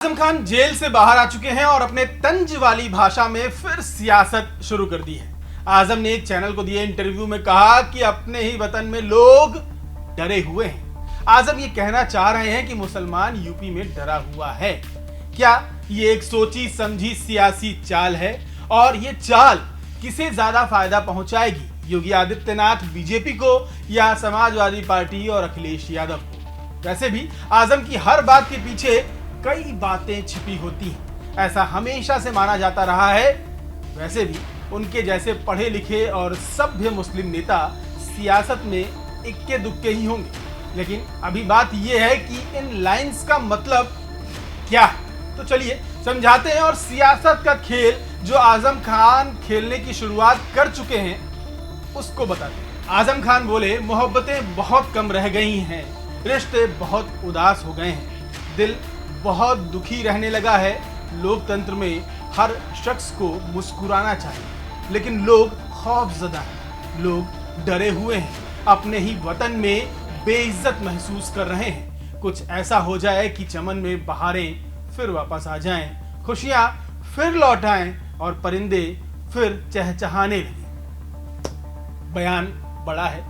Azam Khan jail से बाहर आ चुके हैं और अपने तंज वाली भाषा में फिर सियासत शुरू कर दी है। आजम ने एक चैनल को दिए इंटरव्यू में कहा कि अपने ही वतन में लोग डरे हुए हैं। आजम ये कहना चाह रहे हैं कि मुसलमान यूपी में डरा हुआ है। क्या ये एक सोची समझी सियासी चाल है और ये चाल किसे ज्यादा फायदा पहुंचाएगी, योगी आदित्यनाथ बीजेपी को या समाजवादी पार्टी और अखिलेश यादव को? वैसे भी आजम की हर बात के पीछे कई बातें छिपी होती हैं, ऐसा हमेशा से माना जाता रहा है। वैसे भी उनके जैसे पढ़े लिखे और सभ्य मुस्लिम नेता सियासत में इक्के दुक्के ही होंगे, लेकिन अभी बात यह है कि इन लाइंस का मतलब क्या है। तो चलिए समझाते हैं और सियासत का खेल जो आजम खान खेलने की शुरुआत कर चुके हैं उसको बताते हैं। आजम खान बोले, मोहब्बतें बहुत कम रह गई हैं, रिश्ते बहुत उदास हो गए हैं, दिल बहुत दुखी रहने लगा है। लोकतंत्र में हर शख्स को मुस्कुराना चाहिए, लेकिन लोग खौफजदा हैं, लोग डरे हुए हैं, अपने ही वतन में बेइज्जत महसूस कर रहे हैं। कुछ ऐसा हो जाए कि चमन में बहारें फिर वापस आ जाएं, खुशियां फिर लौट आएं और परिंदे फिर चहचहाने लगें। बयान बड़ा है,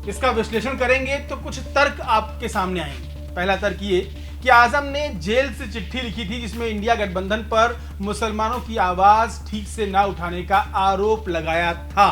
इसका विश्लेषण करेंगे तो कुछ तर्क आपके सामने आएंगे। पहला तर्क ये कि आजम ने जेल से चिट्ठी लिखी थी जिसमें इंडिया गठबंधन पर मुसलमानों की आवाज ठीक से ना उठाने का आरोप लगाया था।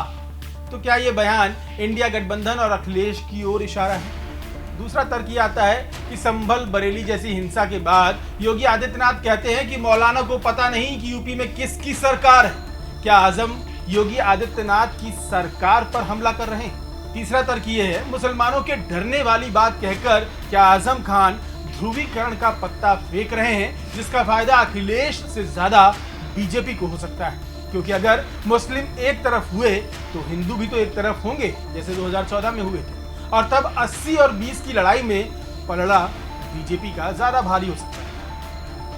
तो क्या यह बयान इंडिया गठबंधन और अखिलेश की ओर इशारा है? दूसरा तर्क ये आता है कि संभल बरेली जैसी हिंसा के बाद योगी आदित्यनाथ कहते हैं कि मौलाना को पता नहीं कि यूपी में किसकी सरकार है। क्या आजम योगी आदित्यनाथ की सरकार पर हमला कर रहे हैं? तीसरा तर्क ये है, मुसलमानों के डरने वाली बात कहकर क्या आजम खान ध्रुवीकरण का पत्ता फेंक रहे हैं, जिसका फायदा अखिलेश से ज्यादा बीजेपी को हो सकता है? क्योंकि अगर मुस्लिम एक तरफ हुए तो हिंदू भी तो एक तरफ होंगे, जैसे 2014 में हुए थे, और तब 80 और 20 की लड़ाई में पलड़ा बीजेपी का ज्यादा भारी हो सकता है।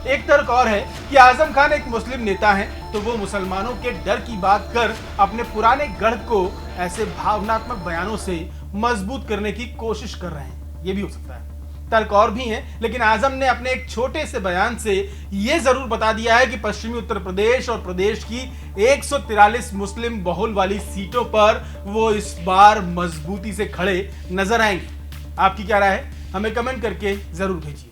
एक तर्क और है कि आजम खान एक मुस्लिम नेता हैं, तो वो मुसलमानों के डर की बात कर अपने पुराने गढ़ को ऐसे भावनात्मक बयानों से मजबूत करने की कोशिश कर रहे हैं। ये भी हो सकता है। तर्क और भी हैं, लेकिन आजम ने अपने एक छोटे से बयान से यह जरूर बता दिया है कि पश्चिमी उत्तर प्रदेश और प्रदेश की 143 मुस्लिम बहुल वाली सीटों पर वो इस बार मजबूती से खड़े नजर आएंगे। आपकी क्या राय है? हमें कमेंट करके जरूर भेजिए।